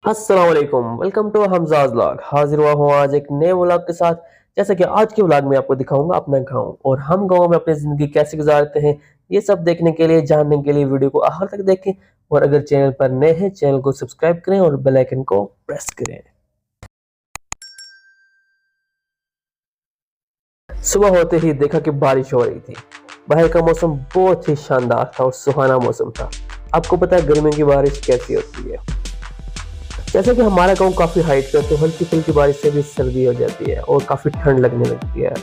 अस्सलाम वालेकुम, welcome to Hamza's vlog. हाजिर हुआ हूँ आज एक नए व्लॉग के साथ। जैसा कि आज के व्लॉग में आपको दिखाऊंगा अपना गांव और हम गांव में अपनी ज़िंदगी कैसे गुजारते हैं। ये सब देखने के लिए, जानने के लिए वीडियो को आखिर तक देखें। और अगर चैनल पर नए हैं, चैनल को सब्सक्राइब करें और बेल आइकन को प्रेस करें। सुबह होते ही देखा कि बारिश हो रही थी। बाहर का मौसम बहुत ही शानदार था और सुहाना मौसम था। आपको पता है गर्मियों की बारिश कैसी होती है। जैसे कि हमारा गांव काफी हाइट पे है, तो हल्की फुल्की बारिश से भी सर्दी हो जाती है और काफी ठंड लगने लगती है।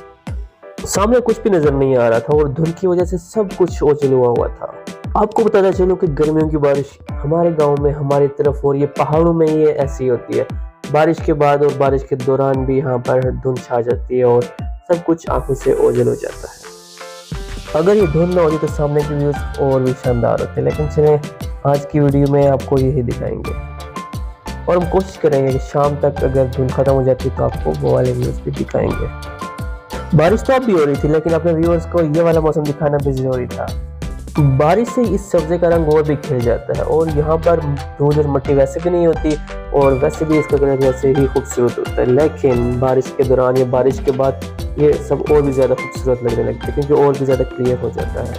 सामने कुछ भी नजर नहीं आ रहा था और धुंध की वजह से सब कुछ ओझल हुआ था। आपको बताना चलो कि गर्मियों की बारिश हमारे गांव में, हमारी तरफ और ये पहाड़ों में ये ऐसी होती है। बारिश के बाद और बारिश के दौरान भी यहाँ पर धुंध छा जाती है और सब कुछ आंखों से ओझल हो जाता है। अगर ये धुंध ना होती तो सामने की व्यूज और भी शानदार होते, लेकिन चलें आज की वीडियो में आपको यही दिखाएंगे और हम कोशिश करेंगे कि शाम तक अगर धुंध खत्म हो जाती तो आपको वो वाले व्यूज भी दिखाएंगे। बारिश तो अब भी हो रही थी, लेकिन अपने व्यूअर्स को ये वाला मौसम दिखाना भी जरूरी था। बारिश से इस सब्जे का रंग और भी खिल जाता है और यहाँ पर धूल और मिट्टी वैसे भी नहीं होती और वैसे भी इसका कलर वैसे ही खूबसूरत होता है। लेकिन बारिश के दौरान या बारिश के बाद ये सब और भी ज़्यादा खूबसूरत लगने लगता है, क्योंकि और भी ज़्यादा क्लियर हो जाता है।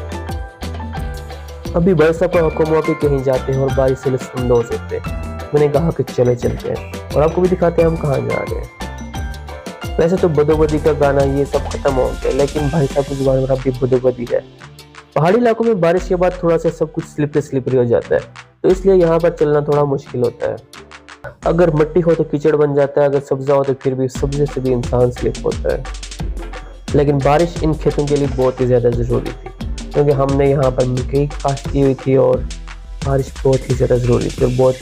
अभी बरसा पर हुक्म भी कहीं जाते हैं और बारिश से लुत्फ़अंदोज़ होते हैं। मैंने कहा कि चले चलते हैं और आपको भी दिखाते हैं हम कहाँ जा रहे हैं। वैसे तो बदोबदी का गाना ये सब खत्म हो गया, लेकिन भाई साहब की जुबान पर अभी बदोबदी है। पहाड़ी इलाकों में बारिश के बाद थोड़ा सा सब कुछ स्लिपरी हो जाता है, तो इसलिए यहाँ पर चलना थोड़ा मुश्किल होता है। अगर मिट्टी हो तो कीचड़ बन जाता है, अगर सब्जा हो तो फिर भी सब्जे से भी इंसान स्लिप होता है। लेकिन बारिश इन खेतों के लिए बहुत ही ज़्यादा ज़रूरी थी, क्योंकि हमने यहाँ पर मकई काश्त की हुई थी और बारिश बहुत ही ज़्यादा ज़रूरी थी और बहुत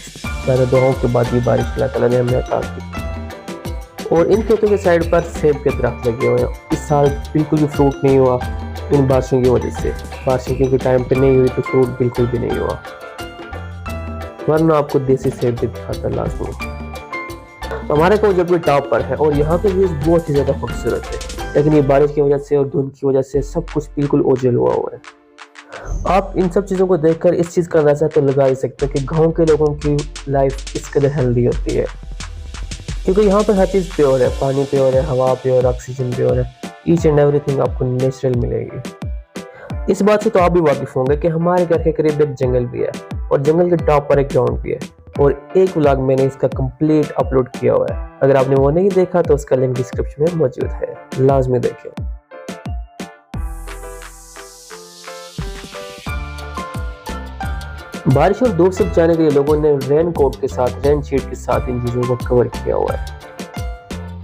ज़्यादा दुआओं के बाद ये बारिश अल्लाह ताला ने हमें अता की। और इन खेतों के साइड पर सेब के दरख्त लगे हुए हैं। इस साल बिल्कुल भी फ्रूट नहीं हुआ इन बारिशों की वजह से। बारिशें क्योंकि टाइम पे नहीं हुई तो फ्रूट बिल्कुल भी नहीं हुआ, वरना आपको देसी सेब भी दिखाता लाजमी। हमारे गाँव जब भी टॉप पर है और यहाँ पे व्यूज बहुत ही ज़्यादा खूबसूरत है, लेकिन ये बारिश की वजह से और धुंध की वजह से सब कुछ बिल्कुल ओझल हुआ है। आप इन सब चीज़ों को देखकर इस चीज़ का अंदाजा तो लगा ही सकते हैं कि गांव के लोगों की लाइफ इस कदर हेल्दी होती है, क्योंकि यहाँ पर हर चीज़ प्योर है। पानी प्योर है, हवा प्योर, ऑक्सीजन प्योर है, ईच एंड एवरीथिंग आपको नेचुरल मिलेगी। इस बात से तो आप भी वाकिफ होंगे कि हमारे घर के करीब एक जंगल भी है और जंगल के टॉप पर एक ग्राउंड भी है और एक व्लॉग मैंने इसका कंप्लीट अपलोड किया हुआ है। अगर आपने वो नहीं देखा तो उसका लिंक डिस्क्रिप्शन में मौजूद है, लाजमी देखें। बारिश और धूप से बचाने के लिए लोगों ने रेन कोट के साथ, रेन शीट के साथ इन चीज़ों को कवर किया हुआ है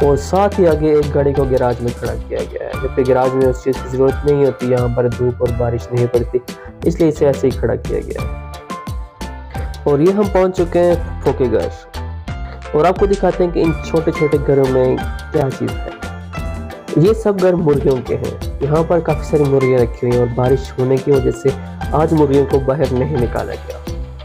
और साथ ही आगे एक गाड़ी को गैराज में खड़ा किया गया है, जबकि गैराज में उस चीज़ की ज़रूरत नहीं होती, यहाँ पर धूप और बारिश नहीं पड़ती, इसलिए इसे ऐसे ही खड़ा किया गया है। और ये हम पहुँच चुके हैं फूफो के घर और आपको दिखाते हैं कि इन छोटे छोटे घरों में क्या चीज़ है। ये सब घर मुर्गियों के हैं। यहाँ पर काफ़ी सारी मुर्गियाँ रखी हुई हैं और बारिश होने की वजह से आज मुर्गियों को बाहर नहीं निकाला गया।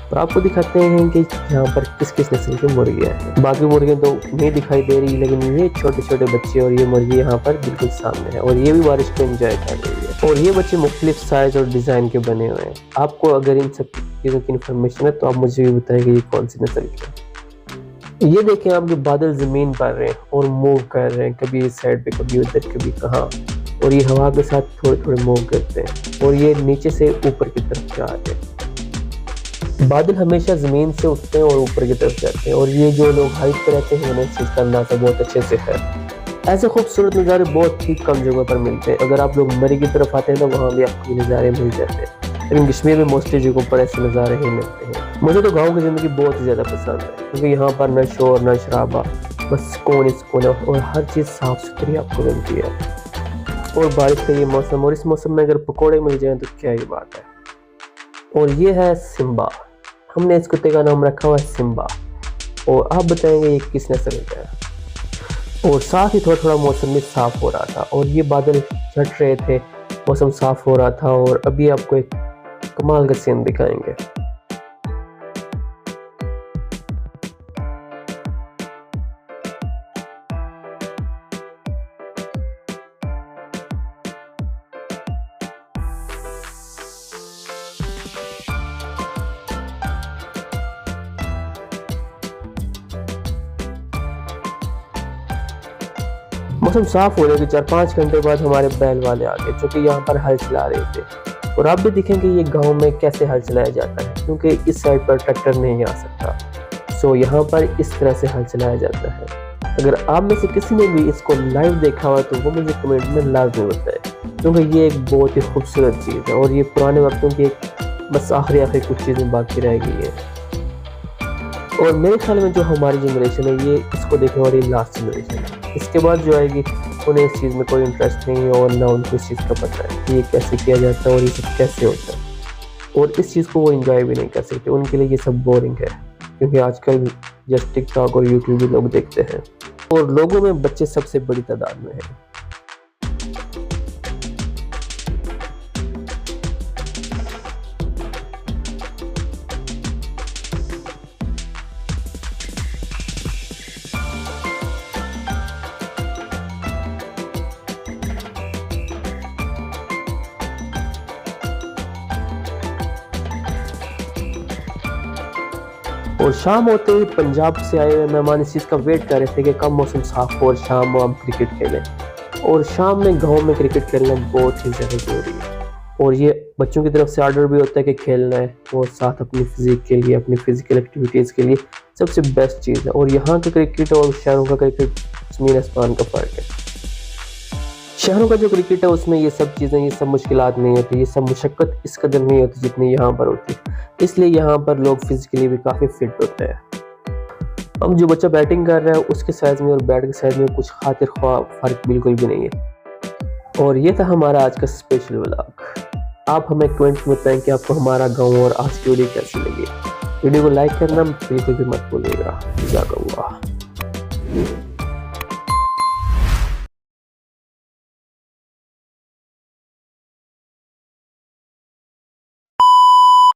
और आपको दिखाते हैं कि यहाँ पर किस किस नस्ल की मुर्गियाँ हैं। बाकी मुर्गियाँ तो नहीं दिखाई दे रही, लेकिन ये छोटे छोटे बच्चे और ये मुर्गी यहाँ पर बिल्कुल सामने है और ये भी बारिश को एंजॉय कर रही है। और ये बच्चे मुख्तलिफ साइज और डिज़ाइन के बने हुए हैं। आपको अगर इन सब चीज़ों की इन्फॉर्मेशन है तो आप मुझे भी बताएं कि ये कौन सी नस्ल की है। ये देखें आपके बादल ज़मीन पर रहे हैं और मूव कर रहे हैं, कभी इस साइड पे, कभी उधर, कभी कहाँ, और ये हवा के साथ थोड़े थोड़े मूव करते हैं और ये नीचे से ऊपर की तरफ जा रहे हैं। बादल हमेशा ज़मीन से उठते हैं और ऊपर की तरफ जाते हैं और ये जो लोग हाइट पर रहते हैं उन्हें इस चीज़ का अंदाज़ा बहुत अच्छे से है। ऐसे खूबसूरत नज़ारे बहुत ही कम जगह पर मिलते हैं। अगर आप लोग मरी की तरफ आते हैं तो वहाँ भी आपको नज़ारे मिल जाते हैं, लेकिन कश्मीर में मोस्टली जगहों पर ऐसे नज़ारे ही मिलते हैं। मुझे तो गाँव की ज़िंदगी बहुत ही ज़्यादा पसंद है, क्योंकि यहाँ पर न शोर न शराबा, बस सुकून और हर चीज़ साफ़ सुथरी आपको मिलती है। और बारिश का ये मौसम, और इस मौसम में अगर पकौड़े मिल जाएं तो क्या ही बात है। और ये है सिम्बा, हमने इस कुत्ते का नाम रखा हुआ है सिम्बा। और आप बताएंगे ये किस नस्ल का है। और साथ ही थोड़ा थोड़ा मौसम भी साफ हो रहा था और ये बादल छट रहे थे, मौसम साफ हो रहा था। और अभी आपको एक कमाल का सीन दिखाएंगे। मौसम साफ होने के 4-5 घंटे बाद हमारे बैल वाले आ गए, जो कि यहाँ पर हल चला रहे थे। और आप भी देखेंगे ये गांव में कैसे हल चलाया जाता है, क्योंकि इस साइड पर ट्रैक्टर नहीं आ सकता। सो यहाँ पर इस तरह से हल चलाया जाता है। अगर आप में से किसी ने भी इसको लाइव देखा हुआ तो वो मुझे कमेंट में लाजमी बताए, क्योंकि ये एक बहुत ही खूबसूरत चीज़ है और ये पुराने वक्तों की बस आखिरी कुछ चीज़ें बाकी रह गई है। और मेरे ख्याल में जो हमारी जनरेशन है ये इसको देखने वाली लास्ट जनरेशन है। इसके बाद जो आएगी उन्हें इस चीज़ में कोई इंटरेस्ट नहीं है और ना उनको इस चीज़ का पता है कि ये कैसे किया जाता है और ये सब कैसे होता है, और इस चीज़ को वो एंजॉय भी नहीं कर सकते। उनके लिए ये सब बोरिंग है, क्योंकि आजकल जस्ट टिकटॉक और यूट्यूब भी लोग देखते हैं और लोगों में बच्चे सबसे बड़ी तादाद में हैं। और शाम होते ही पंजाब से आए हुए मेहमान इस चीज़ का वेट कर रहे थे कि कब मौसम साफ हो और शाम हम क्रिकेट खेलें। और शाम में गांव में क्रिकेट खेलना बहुत ही ज़्यादा ज़रूरी है, और ये बच्चों की तरफ से आर्डर भी होता है कि खेलना है, और साथ अपनी फिजिक के लिए, अपनी फिजिकल एक्टिविटीज़ के लिए सबसे बेस्ट चीज़ है। और यहाँ का क्रिकेट और शहरों का क्रिकेट ज़मीन आसमान का फ़र्क है। शहरों का जो क्रिकेट है उसमें ये सब चीज़ें, ये सब मुश्किलात नहीं होती, ये सब मुशक्क़त इस कदर नहीं होती जितनी यहाँ पर होती, इसलिए यहाँ पर लोग फिजिकली भी काफ़ी फिट होते हैं। अब जो बच्चा बैटिंग कर रहा है उसके साइज़ में और बैट के साइज़ में कुछ खातिर ख्वाह फ़र्क बिल्कुल भी नहीं है। और ये था हमारा आज का स्पेशल व्लॉग। आप हमें कमेंट में बताएं कि आपको हमारा गाँव और आज की वीडियो कैसी लगी। वीडियो को लाइक करना बिल्कुल भी मत भूलिएगा। जज़ाकल्लाह।